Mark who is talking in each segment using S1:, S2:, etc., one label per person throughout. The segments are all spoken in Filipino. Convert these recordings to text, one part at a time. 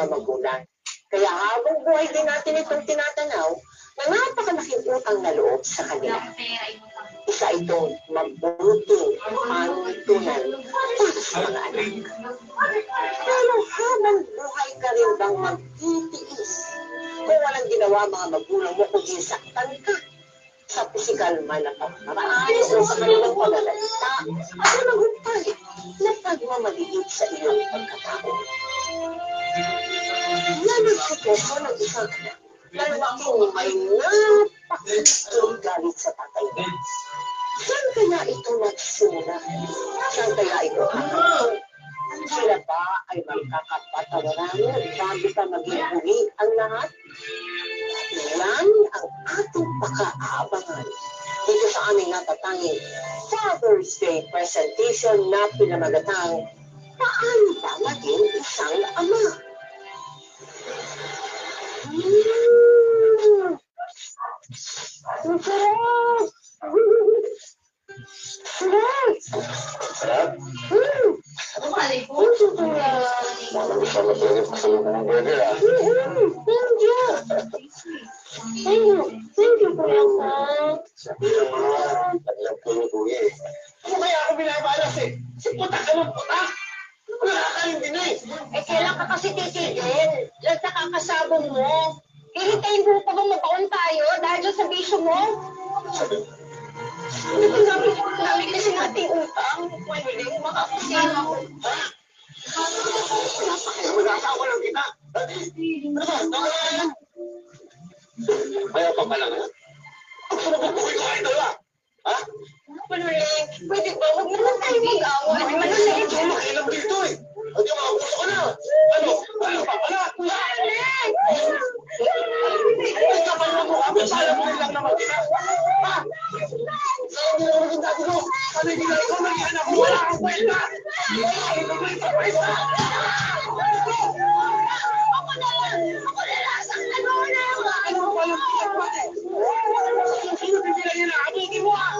S1: mga magulang. Kaya habang buhay din natin itong tinatanaw na napakalaking utang na loob sa kanila. Isa itong mabuting panuntunan para sa mga anak. Pero habang buhay ka rin bang magtitiis kung walang ginawa mga magulang mo kundi saktan ka sa pisikal man na pagmaraan o sa kanilang paglalita o nagumpay na pagmamaliit sa iyong pagkatao. Nanagsuko ko ng isang anak na laking may napakastong galit sa tatay niya. Saan kaya ito nagsimula? Saan kaya ito hanggang? Sila ba ay magkakapatawaran bago pa maging huli ang lahat? Yan ang ating paka-aabangan dito sa aming natatanging Father's Day presentation na pinamagatang Paano ba maging isang ama?
S2: Sarap?
S3: Ano ba, Lipo?
S2: Wala ko siya matulog sa iyo ng burger, ah.
S1: Thank you, Kuya Sam.
S2: Sabi naman, taglap ko yung kuya eh. Ano kaya ako binabalas eh? Si putak ka ng putak! Wala ka rin din eh.
S1: Eh, kailan ka kasi titigil? Lang nakakasabong mo. Ihintayin mo pa bang mabaon tayo dahil dyan sa bisyo mo?
S2: Sabi mo,
S1: Dami kasi nating utang. Pwede mo makakasama ko.
S2: ha? Mag-asawa lang kita. Ano ba? Nakalayan? Kaya pa pala nga? Ang pumupukoy ko kayo dalawa. Ha?
S1: Manuling, pwede ba? Huwag naman tayo mag-away. Manuling!
S2: Makilang dito eh. Hindi makapuso ka na. Ano? Ano pa pala?
S1: Manuling!
S2: Ay, kapal na mukha mo. Sayang mo lang naman kita. Ha? Sayang mo lang ang dati ko. Ano yung ginagawa ko? Naging anak mo. Wala kang kwenta. Wala kang kwenta.
S1: Ako na lang! Ako na lang! Saktan mo na ako!
S2: Ano ba yung ginagawa ko? Sino bibila nila? Abutin mo ah!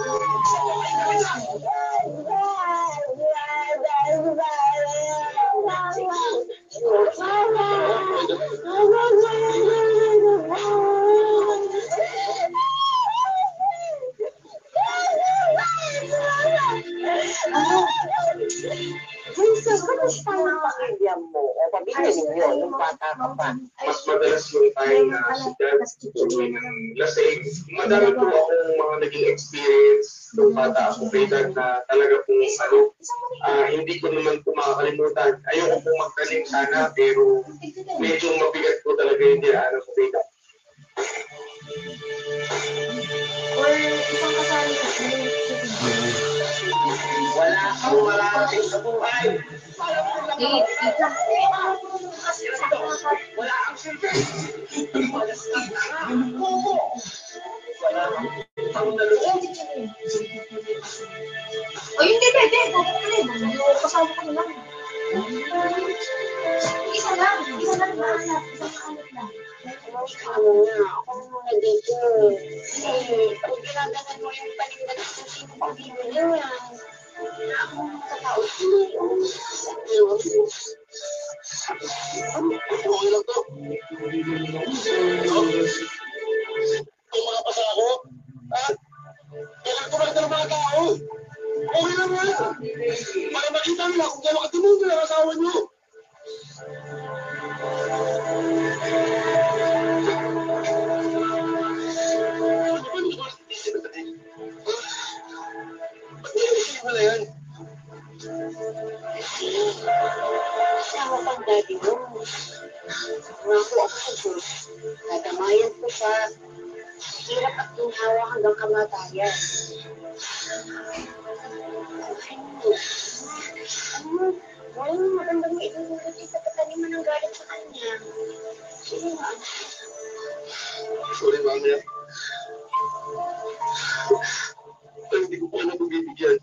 S1: Vincent, kamusta ang pamilya mo o pamilya ninyo nung bata ka pa?
S4: Mas madalas yung time na si Dad tuloy ng lasing. Madami po akong mga naging experience nung bata ako kay Dad na talaga pong hindi ko naman po makakalimutan. Ayoko po magkaling sana pero medyo mabigat po talaga yung dinaanan ko kay Dad.
S3: Or isang kasali kasi.
S2: Wala kang mararating sa buhay. Wala kang silbi. Wala kang kuko. Wala kang utang na loob.
S3: O hindi, pwede. Bakit ka rin? Kasama ko na lang. Isa lang. Isa lang mahanap. Isang mahanap lang.
S1: Ano na, ako muna dito. Eh, kung ginaganan mo yung panindag kung sino pang bibili yan. Ako muna sa tao.
S2: Okay lang to. Kung makapasa ako, ha? Kailan ko makita ng mga tao? Okay lang yan. Para makita nila kung gano'n katimundo ng asawa niyo. Ano ba nito? Isip na din. Ba't nilisip mo na yan?
S1: Kasama pang daddy mo. Nangako ako sa Diyos. Nadamayan ko siya. Hirap at ginhawa hanggang kamatayan. Walang magandang maitulunod sa kataniman ng galit sa kanya. Sige nga.
S2: Sorry, mami. Hindi ko pa alam kung bibigyan.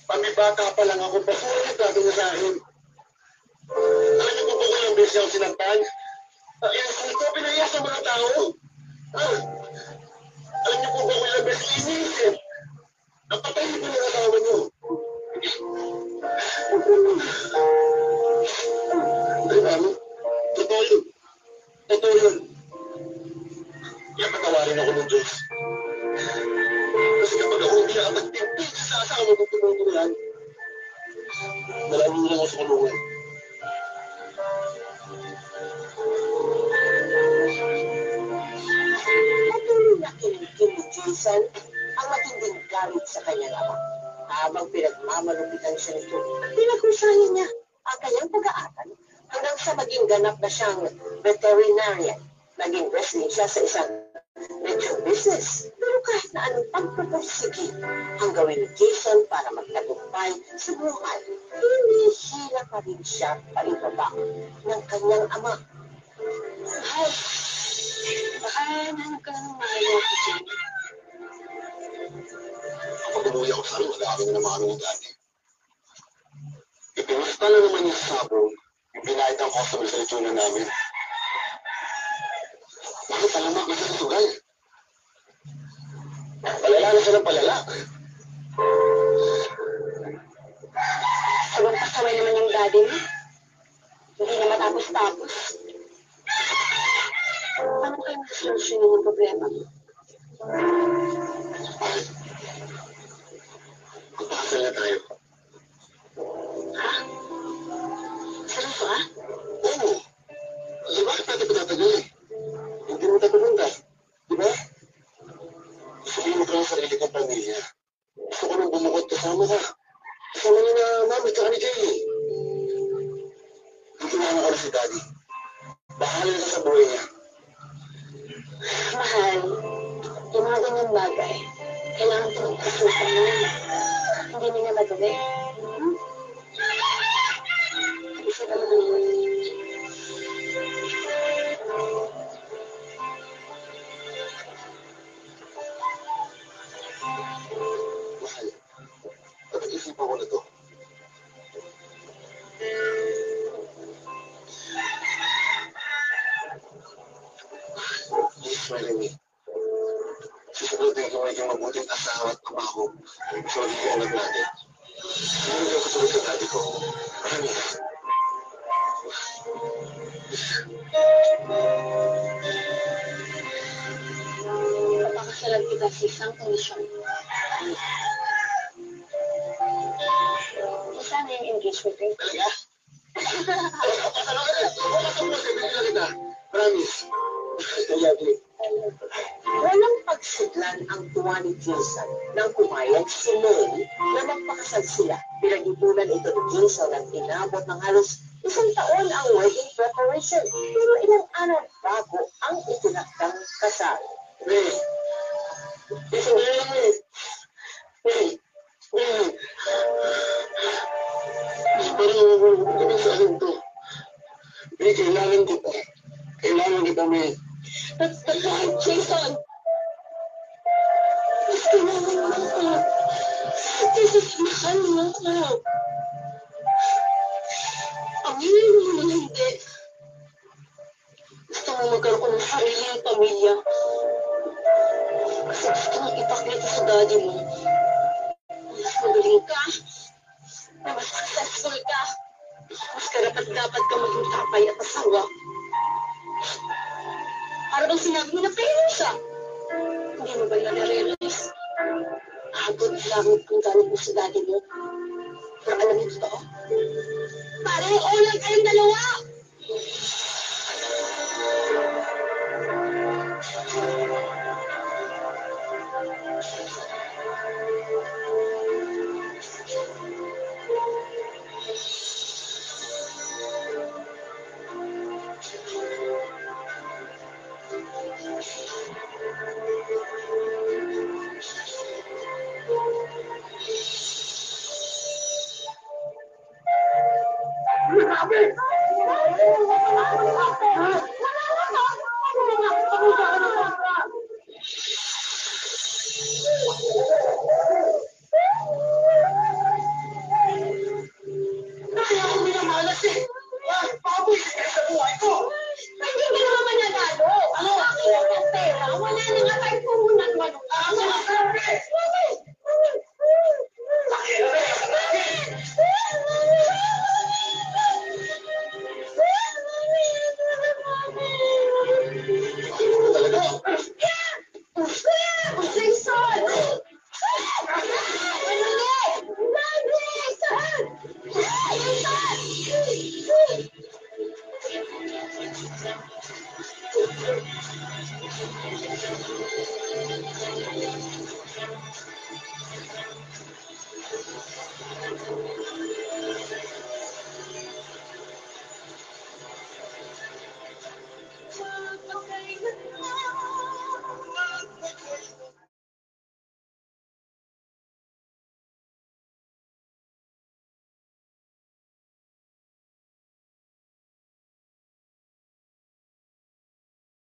S2: Pamibata pa lang ako, bakit nagkado na sa akin? Alam niyo po ba kung ilang beses ako sinagtan? Kung ko pinaya sa mga tao? Alam niyo po ba kung ilang beses iniisip? Napatay niyo po yung asawa niyo. Ay, mami. ako ng Diyos. Kasi kapag ako hindi nakapagtimpil sa asawa ng tumutulan, malamang lang ako sa kulungan.
S1: Patuloy na kinigin ni Jason ang matinding galit sa kanyang ama. Habang pinagmamalupitan siya nito, pinaghusayan niya ang kanyang pag-aaral hanggang sa maging ganap na siyang veterinarian. Naging wrestling siya sa isang lechon business. Pero kahit na anong pagpupursige ang gawin ni Jason para magtagumpay sa buhay, hinihila pa rin siya paibaba ng kanyang ama.
S5: Mahal, baka nahanap ka ng maayaw ko dyan.
S2: Kapag umuwi ako sa amin, mag-aaral na naman kami ni Daddy. Ipinusta na naman niya sa sabong yung binayad ang customer sa lechonan namin. Bakit talamak na sa sugay? Palala na siya ng palala.
S5: Sabang pasaway naman yung daddy mo. Hindi na matapos-tapos. Paano kayo masolusyonin yung problema mo?
S2: Bakit? Magpakasal na tayo.
S5: Ha? Seryoso ka?
S2: Oo. Kasi bakit natin patatagal eh? Hindi mo tayo pumunta. Di ba? Sabihin mo ka ng sarili kong pamilya. Gusto ko nang bumukod kasama ka. Kasama niya na mami tsaka ni Jaylee. Ikinuha ko na si Daddy. Bahala na sa buhay niya.
S5: Mahal, yung mga ganyang bagay, kailangan pinagkasukan mo. Hindi nila madali. Isa naman naman.
S2: Mahal, pag-isipan ko na to. Please marry me. Susugutin ko maging mabuting asawa at kumaho sa magiging anak natin. Hindi ko kasunod sa daddy ko. Promise.
S5: Papakasalan kita sa isang kondisyon. Isa na yung engagement ring.
S2: Talaga? Ano ka rin? Kapag kaibigan kita. Promise. I love you.
S1: Walang pagsidlan ang tuwa ni Jason nang pumayag si Mary na magpakasal sila. Pinag-ipunan ito ni Jason at inabot ng halos 1 taon ang wedding preparation. Pero ilang araw bago ang itinakdang kasal.
S2: Hey! Isang lang eh! Hey! Hey! Parang naman sa akin to. Hey, kailangan kita. Kailangan kita, May.
S5: That's the point, Jason! Mas kailangan mo ako. Jesus, mahal mo ako. Aminin mo naman hindi. Gusto mo magkaroon ng sariling pamilya. Kasi gusto mo ipakita sa daddy mo. Mas magaling ka. Na mas successful ka. Mas karapat-dapat ka maging tatay at asawa. Para bang sinabi mo na pera siya? Hindi mo ba na-realize? Abot langit kung galing mo sa daddy mo. Pero alam mo ito, parang ulang kayong dalawa!